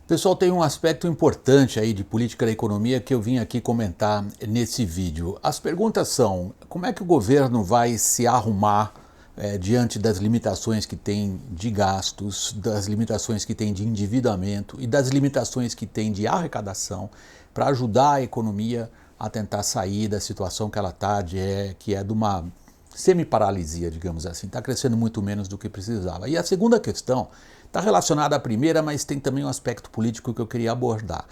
Pessoal, tem um aspecto importante aí de política da economia que eu vim aqui comentar nesse vídeo. As perguntas são: como é que o governo vai se arrumar diante das limitações que tem de gastos, das limitações que tem de endividamento e das limitações que tem de arrecadação para ajudar a economia a tentar sair da situação que ela está, que é de uma semi-paralisia, digamos assim, está crescendo muito menos do que precisava. E a segunda questão está relacionada à primeira, mas tem também um aspecto político que eu queria abordar.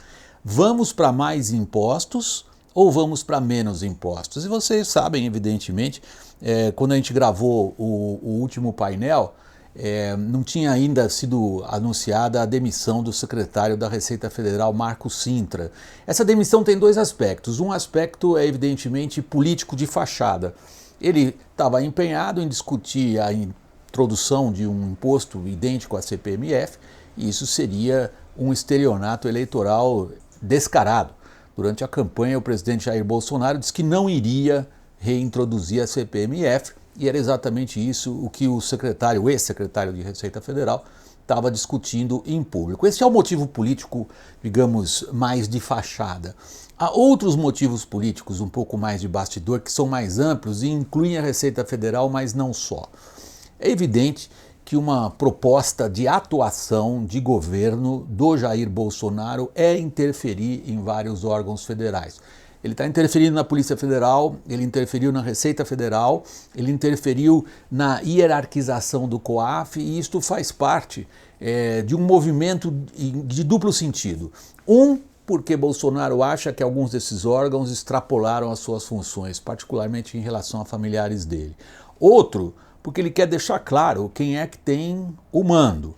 Vamos para mais impostos ou vamos para menos impostos? E vocês sabem, evidentemente, quando a gente gravou o último painel, não tinha ainda sido anunciada a demissão do secretário da Receita Federal, Marco Cintra. Essa demissão tem dois aspectos. Um aspecto é, evidentemente, político de fachada. Ele estava empenhado em discutir a introdução de um imposto idêntico à CPMF, e isso seria um estelionato eleitoral descarado. Durante a campanha, o presidente Jair Bolsonaro disse que não iria reintroduzir a CPMF, e era exatamente isso o que o ex-secretário de Receita Federal, estava discutindo em público. Esse é o motivo político, digamos, mais de fachada. Há outros motivos políticos um pouco mais de bastidor que são mais amplos e incluem a Receita Federal, mas não só. É evidente que uma proposta de atuação de governo do Jair Bolsonaro é interferir em vários órgãos federais. Ele está interferindo na Polícia Federal, ele interferiu na Receita Federal, ele interferiu na hierarquização do COAF, e isto faz parte de um movimento de duplo sentido. Porque Bolsonaro acha que alguns desses órgãos extrapolaram as suas funções, particularmente em relação a familiares dele. Outro, porque ele quer deixar claro quem é que tem o mando.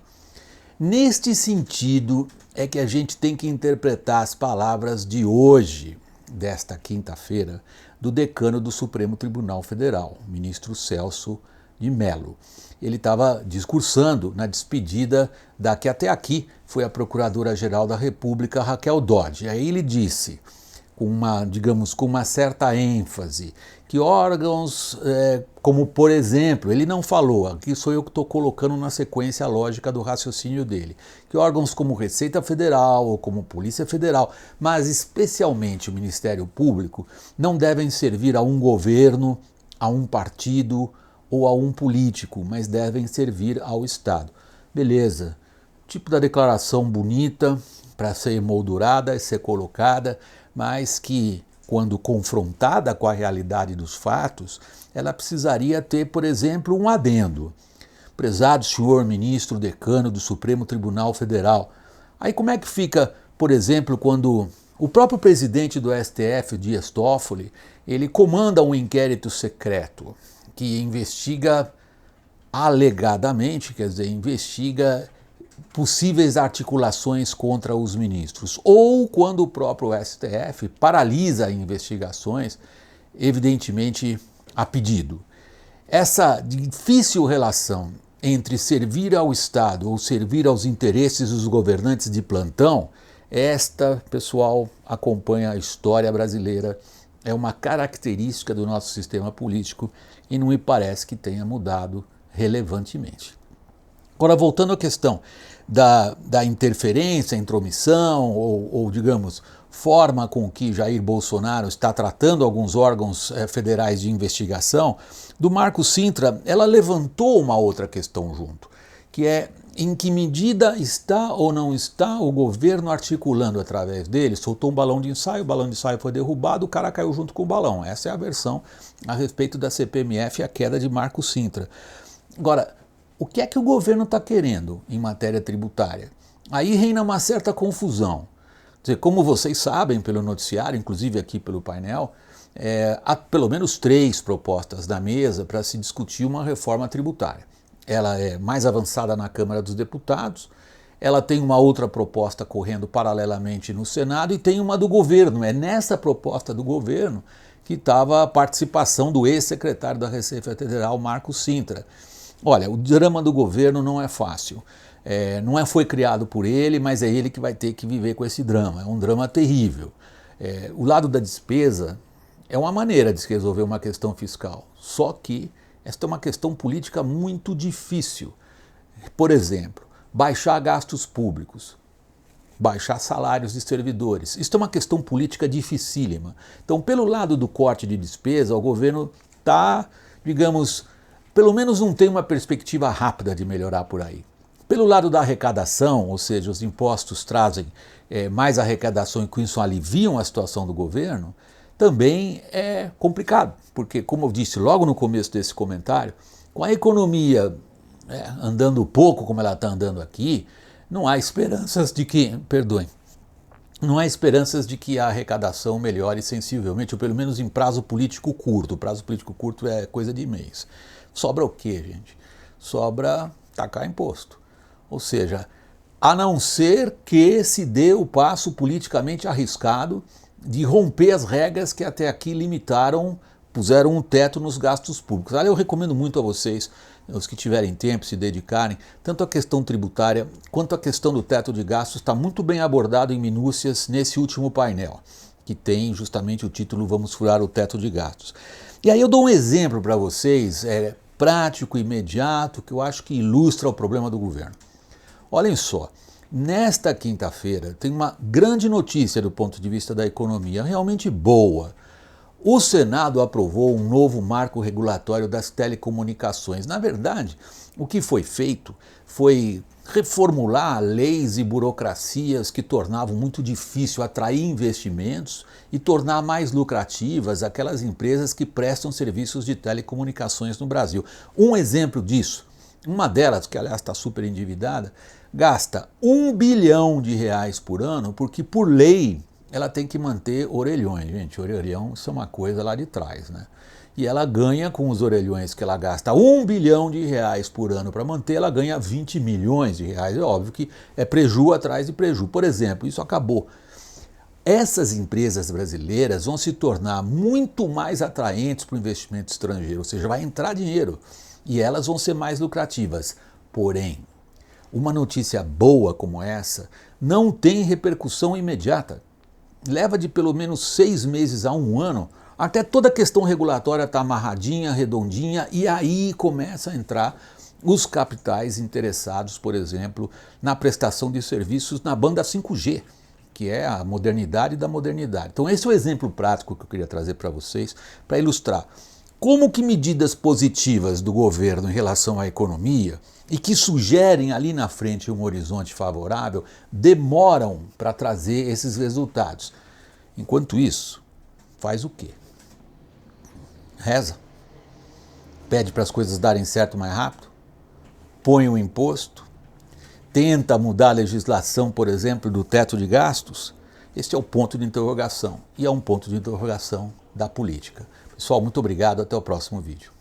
Neste sentido é que a gente tem que interpretar as palavras de hoje, desta quinta-feira, do decano do Supremo Tribunal Federal, o ministro Celso de Mello. Ele estava discursando na despedida da que até aqui foi a Procuradora-Geral da República, Raquel Dodge. Aí ele disse, com uma certa ênfase, que órgãos, como por exemplo, ele não falou, aqui sou eu que estou colocando na sequência lógica do raciocínio dele, que órgãos como Receita Federal ou como Polícia Federal, mas especialmente o Ministério Público, não devem servir a um governo, a um partido ou a um político, mas devem servir ao Estado. Beleza, tipo da declaração bonita para ser emoldurada e ser colocada, mas que, quando confrontada com a realidade dos fatos, ela precisaria ter, por exemplo, um adendo. Prezado senhor ministro decano do Supremo Tribunal Federal. Aí como é que fica, por exemplo, quando o próprio presidente do STF, Dias Toffoli, ele comanda um inquérito secreto que investiga alegadamente, quer dizer, investiga possíveis articulações contra os ministros, ou quando o próprio STF paralisa investigações, evidentemente a pedido. Essa difícil relação entre servir ao Estado ou servir aos interesses dos governantes de plantão, esta, pessoal, acompanha a história brasileira, é uma característica do nosso sistema político e não me parece que tenha mudado relevantemente. Agora, voltando à questão da interferência, intromissão ou, digamos, forma com que Jair Bolsonaro está tratando alguns órgãos federais de investigação, do Marco Cintra, ela levantou uma outra questão junto, que é em que medida está ou não está o governo articulando através dele. Soltou um balão de ensaio foi derrubado, o cara caiu junto com o balão. Essa é a versão a respeito da CPMF e a queda de Marco Cintra. Agora, o que é que o governo está querendo em matéria tributária? Aí reina uma certa confusão. Quer dizer, como vocês sabem pelo noticiário, inclusive aqui pelo painel, há pelo menos 3 propostas na mesa para se discutir uma reforma tributária. Ela é mais avançada na Câmara dos Deputados, ela tem uma outra proposta correndo paralelamente no Senado e tem uma do governo. É nessa proposta do governo que estava a participação do ex-secretário da Receita Federal, Marco Cintra. Olha, o drama do governo não é fácil. Não foi criado por ele, mas é ele que vai ter que viver com esse drama. É um drama terrível. O lado da despesa é uma maneira de se resolver uma questão fiscal, só que esta é uma questão política muito difícil. Por exemplo, baixar gastos públicos. baixar salários de servidores. Isso é uma questão política dificílima. Então, pelo lado do corte de despesa, o governo está, digamos, pelo menos não tem uma perspectiva rápida de melhorar por aí. Pelo lado da arrecadação, ou seja, os impostos trazem mais arrecadação e com isso aliviam a situação do governo, também é complicado, porque, como eu disse logo no começo desse comentário, com a economia andando pouco como ela está andando aqui, não há esperanças de que, não há esperanças de que a arrecadação melhore sensivelmente, ou pelo menos em prazo político curto. O prazo político curto é coisa de mês. Sobra o quê, gente? Sobra tacar imposto. Ou seja, a não ser que se dê o passo politicamente arriscado de romper as regras que até aqui limitaram, puseram um teto nos gastos públicos. Eu recomendo muito a vocês, os que tiverem tempo, se dedicarem, tanto a questão tributária quanto a questão do teto de gastos está muito bem abordado em minúcias nesse último painel, que tem justamente o título Vamos Furar o Teto de Gastos. E aí eu dou um exemplo para vocês, prático, imediato, que eu acho que ilustra o problema do governo. Olhem só, nesta quinta-feira tem uma grande notícia do ponto de vista da economia, realmente boa. O Senado aprovou um novo marco regulatório das telecomunicações. Na verdade, o que foi feito foi reformular leis e burocracias que tornavam muito difícil atrair investimentos e tornar mais lucrativas aquelas empresas que prestam serviços de telecomunicações no Brasil. Um exemplo disso, uma delas, que aliás está super endividada, gasta R$1 bilhão por ano porque, por lei, ela tem que manter orelhões. Gente, orelhão, isso é uma coisa lá de trás, né? E ela ganha, com os orelhões que ela gasta R$1 bilhão por ano para manter, ela ganha 20 milhões de reais. É óbvio que é preju atrás de preju. Por exemplo, isso acabou. Essas empresas brasileiras vão se tornar muito mais atraentes para o investimento estrangeiro, ou seja, vai entrar dinheiro e elas vão ser mais lucrativas. Porém, uma notícia boa como essa não tem repercussão imediata. Leva de pelo menos 6 meses a 1 ano até toda a questão regulatória estar amarradinha, redondinha, e aí começa a entrar os capitais interessados, por exemplo, na prestação de serviços na banda 5G, que é a modernidade da modernidade. Então esse é o exemplo prático que eu queria trazer para vocês, para ilustrar como que medidas positivas do governo em relação à economia e que sugerem ali na frente um horizonte favorável demoram para trazer esses resultados. Enquanto isso, faz o quê? Reza? Pede para as coisas darem certo mais rápido? Põe um imposto? Tenta mudar a legislação, por exemplo, do teto de gastos? Este é o ponto de interrogação, e é um ponto de interrogação da política. Pessoal, muito obrigado, até o próximo vídeo.